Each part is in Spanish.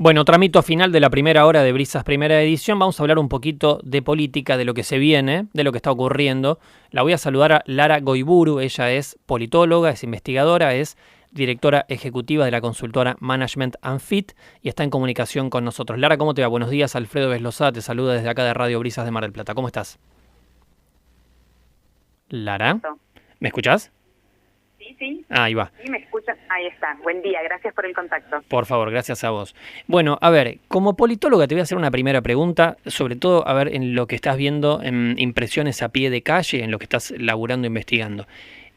Bueno, tramito final de la primera hora de Brisas Primera Edición. Vamos a hablar un poquito de política, de lo que se viene, de lo que está ocurriendo. La voy a saludar a Lara Goiburu. Ella es politóloga, es investigadora, es directora ejecutiva de la consultora Management and Fit y está en comunicación con nosotros. Lara, ¿cómo te va? Buenos días. Alfredo Beslosá te saluda desde acá de Radio Brisas de Mar del Plata. ¿Cómo estás? Lara, ¿me escuchás? Sí. Ahí va. Sí, me escuchan. Ahí está. Buen día. Gracias por el contacto. Por favor, gracias a vos. Bueno, a ver, como politóloga te voy a hacer una primera pregunta, sobre todo, a ver, en lo que estás viendo, en impresiones a pie de calle, en lo que estás laburando, investigando.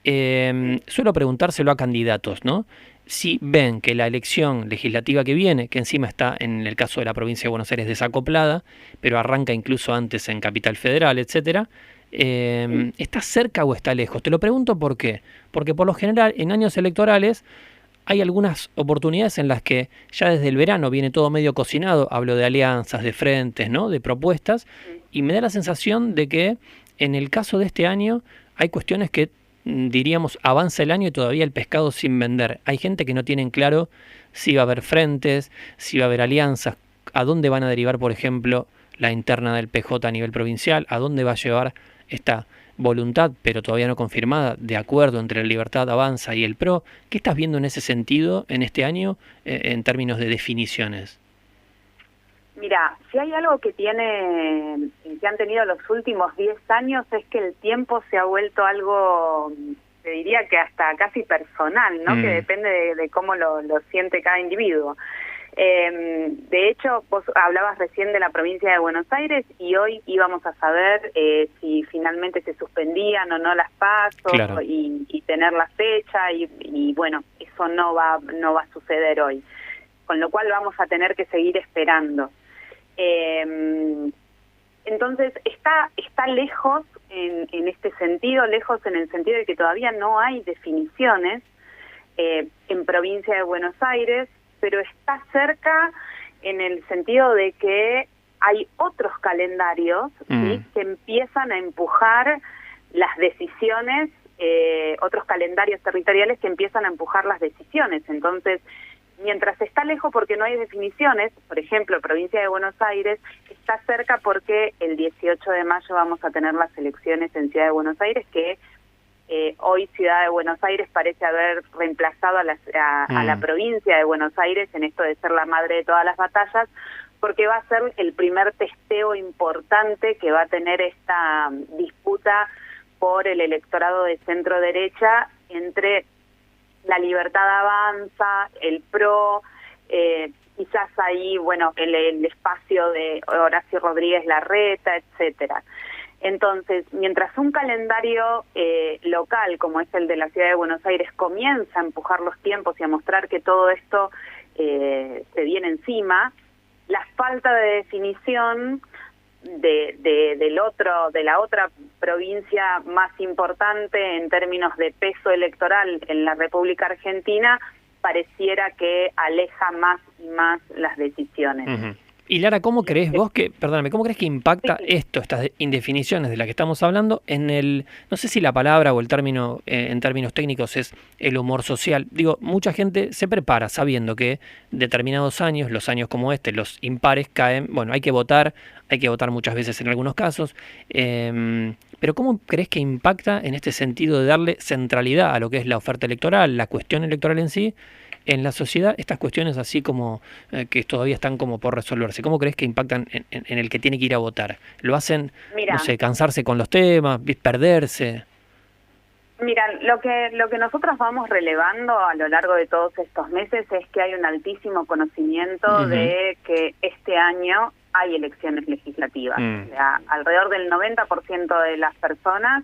Suelo preguntárselo a candidatos, ¿no? Si ven que la elección legislativa que viene, que encima está en el caso de la provincia de Buenos Aires desacoplada, pero arranca incluso antes en Capital Federal, etcétera, ¿está cerca o está lejos? Te lo pregunto ¿por qué? Porque por lo general en años electorales hay algunas oportunidades en las que ya desde el verano viene todo medio cocinado, hablo de alianzas, de frentes, ¿no? De propuestas, y me da la sensación de que en el caso de este año hay cuestiones que diríamos avanza el año y todavía el pescado sin vender. Hay gente que no tienen claro si va a haber frentes, si va a haber alianzas, a dónde van a derivar, por ejemplo, la interna del PJ a nivel provincial, a dónde va a llevar esta voluntad, pero todavía no confirmada, de acuerdo entre la Libertad Avanza y el PRO. ¿Qué estás viendo en ese sentido en este año en términos de definiciones? Mira, si hay algo que han tenido los últimos 10 años es que el tiempo se ha vuelto algo, te diría que hasta casi personal, ¿no? Que depende de cómo lo siente cada individuo. De hecho, vos hablabas recién de la provincia de Buenos Aires y hoy íbamos a saber si finalmente se suspendían o no las PASO, claro, y tener la fecha y bueno, eso no va a suceder hoy, con lo cual vamos a tener que seguir esperando. Entonces está lejos en este sentido, lejos en el sentido de que todavía no hay definiciones en provincia de Buenos Aires, pero está cerca en el sentido de que hay otros calendarios ¿sí? que empiezan a empujar las decisiones, otros calendarios territoriales que empiezan a empujar las decisiones. Entonces, mientras está lejos porque no hay definiciones, por ejemplo, provincia de Buenos Aires, está cerca porque el 18 de mayo vamos a tener las elecciones en Ciudad de Buenos Aires, que hoy Ciudad de Buenos Aires parece haber reemplazado a la provincia de Buenos Aires en esto de ser la madre de todas las batallas, porque va a ser el primer testeo importante que va a tener esta disputa por el electorado de centro derecha entre la Libertad Avanza, el PRO, quizás ahí, bueno, el espacio de Horacio Rodríguez Larreta, etcétera. Entonces, mientras un calendario local, como es el de la Ciudad de Buenos Aires, comienza a empujar los tiempos y a mostrar que todo esto se viene encima, la falta de definición de la otra provincia más importante en términos de peso electoral en la República Argentina pareciera que aleja más y más las decisiones. Y Lara, ¿cómo crees vos cómo crees que impacta estas indefiniciones de las que estamos hablando en el, no sé si la palabra o el término en términos técnicos es el humor social? Digo, mucha gente se prepara sabiendo que determinados años, los años como este, los impares caen, bueno, hay que votar muchas veces en algunos casos, pero ¿cómo crees que impacta en este sentido de darle centralidad a lo que es la oferta electoral, la cuestión electoral en sí, en la sociedad, estas cuestiones así como que todavía están como por resolverse? ¿Cómo crees que impactan en el que tiene que ir a votar? ¿Lo hacen, no sé, cansarse con los temas, perderse? Mira, lo que nosotros vamos relevando a lo largo de todos estos meses es que hay un altísimo conocimiento de que este año hay elecciones legislativas. O sea, alrededor del 90% de las personas,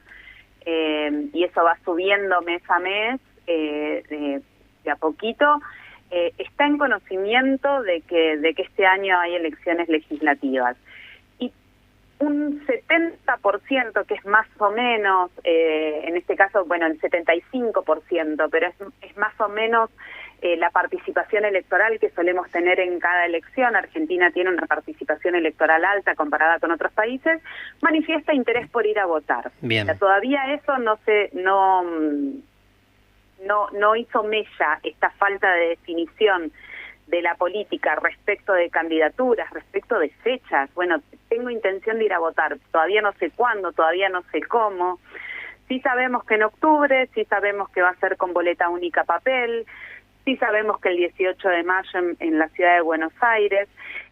y eso va subiendo mes a mes, de a poquito, está en conocimiento de que este año hay elecciones legislativas. Y un 70%, que es más o menos, en este caso, bueno, el 75%, pero es más o menos la participación electoral que solemos tener en cada elección. Argentina tiene una participación electoral alta comparada con otros países, manifiesta interés por ir a votar. Bien. O sea, todavía eso no hizo mella, esta falta de definición de la política respecto de candidaturas, respecto de fechas. Bueno, tengo intención de ir a votar, todavía no sé cuándo, todavía no sé cómo. Sí sabemos que en octubre, sí sabemos que va a ser con boleta única papel, sí sabemos que el 18 de mayo en la ciudad de Buenos Aires.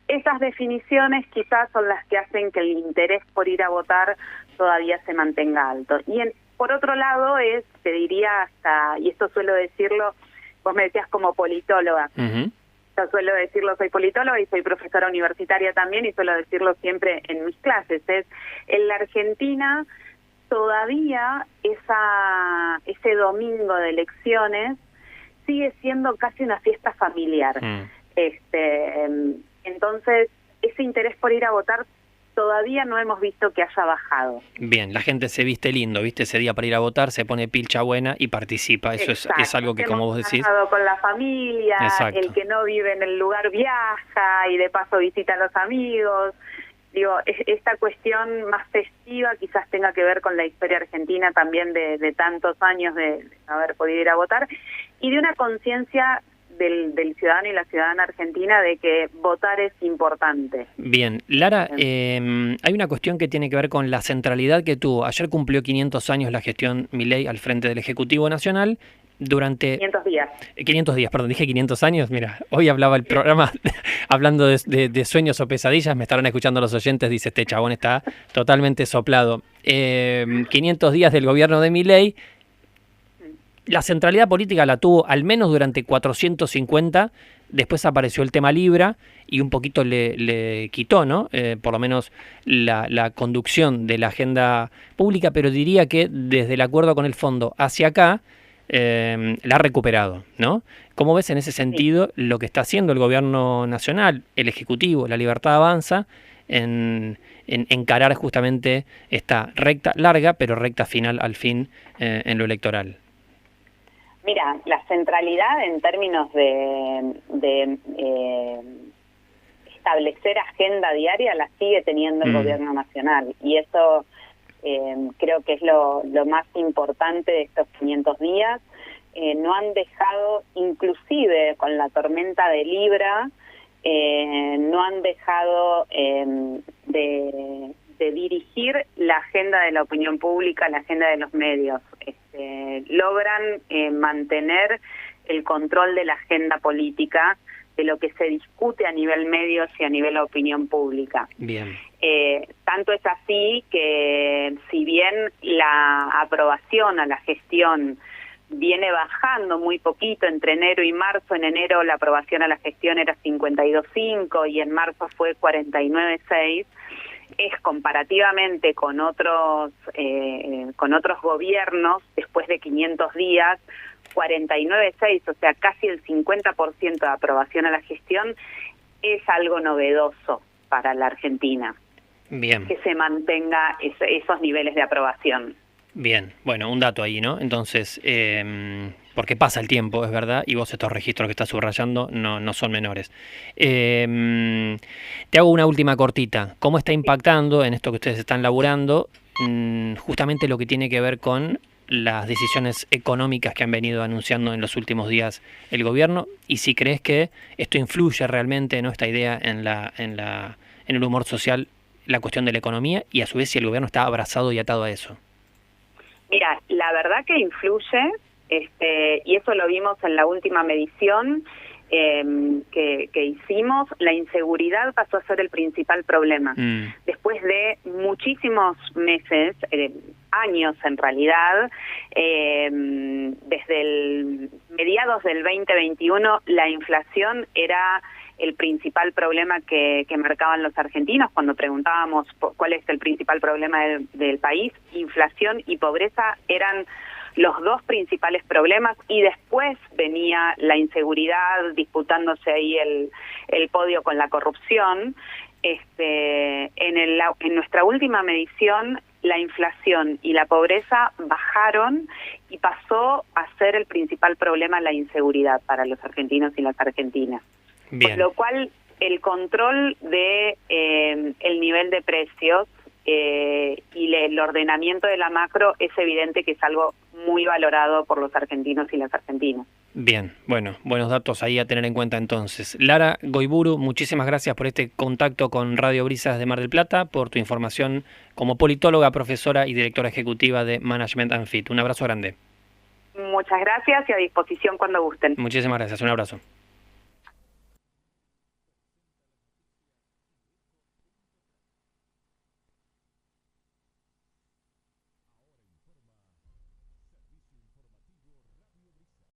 Esas definiciones quizás son las que hacen que el interés por ir a votar todavía se mantenga alto. Y por otro lado te diría hasta, y esto suelo decirlo, vos me decías como politóloga, yo suelo decirlo, soy politóloga y soy profesora universitaria también, y suelo decirlo siempre en mis clases, en la Argentina todavía ese domingo de elecciones sigue siendo casi una fiesta familiar. Entonces, ese interés por ir a votar todavía no hemos visto que haya bajado. Bien, la gente se viste lindo, viste ese día para ir a votar, se pone pilcha buena y participa. Eso es algo que, como vos decís, con la familia, exacto. El que no vive en el lugar viaja y de paso visita a los amigos. Digo, esta cuestión más festiva quizás tenga que ver con la historia argentina también de tantos años de haber podido ir a votar, y de una conciencia del ciudadano y la ciudadana argentina de que votar es importante. Bien, Lara, hay una cuestión que tiene que ver con la centralidad que tuvo. Ayer cumplió 500 años la gestión Milei al frente del Ejecutivo Nacional. Durante 500 días. 500 días, perdón, dije 500 años. Mira, hoy hablaba el programa hablando de sueños o pesadillas, me estarán escuchando los oyentes, dice este chabón está totalmente soplado. 500 días del gobierno de Milei. La centralidad política la tuvo al menos durante 450, después apareció el tema Libra y un poquito le quitó, ¿no? Por lo menos la conducción de la agenda pública, pero diría que desde el acuerdo con el fondo hacia acá la ha recuperado, ¿no? ¿Cómo ves en ese sentido lo que está haciendo el gobierno nacional, el Ejecutivo, la Libertad Avanza, en encarar justamente esta recta larga, pero recta final al fin en lo electoral? Mira, la centralidad en términos de establecer agenda diaria la sigue teniendo el gobierno nacional, y eso creo que es lo más importante de estos 500 días. No han dejado, inclusive con la tormenta de Libra, no han dejado de dirigir la agenda de la opinión pública, la agenda de los medios. Logran mantener el control de la agenda política, de lo que se discute a nivel medios y a nivel opinión pública. Bien. Tanto es así que, si bien la aprobación a la gestión viene bajando muy poquito entre enero y marzo, en enero la aprobación a la gestión era 52.5 y en marzo fue 49.6, es comparativamente con otros gobiernos, después de 500 días, 49.6, o sea, casi el 50% de aprobación a la gestión, es algo novedoso para la Argentina. Bien. Que se mantenga esos niveles de aprobación. Bien, bueno, un dato ahí, ¿no? Entonces, porque pasa el tiempo, es verdad, y vos estos registros que estás subrayando no son menores. Te hago una última cortita. ¿Cómo está impactando en esto que ustedes están laburando justamente lo que tiene que ver con las decisiones económicas que han venido anunciando en los últimos días el gobierno? Y si crees que esto influye realmente, ¿no?, esta idea en el humor social, la cuestión de la economía, y a su vez si el gobierno está abrazado y atado a eso. Mira, la verdad que influye, y eso lo vimos en la última medición que hicimos. La inseguridad pasó a ser el principal problema. Después de muchísimos meses, años en realidad, desde mediados del 2021, la inflación era el principal problema que marcaban los argentinos cuando preguntábamos cuál es el principal problema del país. Inflación y pobreza eran los dos principales problemas, y después venía la inseguridad disputándose ahí el podio con la corrupción. En nuestra última medición, la inflación y la pobreza bajaron y pasó a ser el principal problema la inseguridad para los argentinos y las argentinas. Bien. Por lo cual, el control de el nivel de precios y el ordenamiento de la macro es evidente que es algo muy valorado por los argentinos y las argentinas. Bien, bueno, buenos datos ahí a tener en cuenta entonces. Lara Goiburu, muchísimas gracias por este contacto con Radio Brisas de Mar del Plata, por tu información como politóloga, profesora y directora ejecutiva de Management and Fit. Un abrazo grande. Muchas gracias y a disposición cuando gusten. Muchísimas gracias, un abrazo.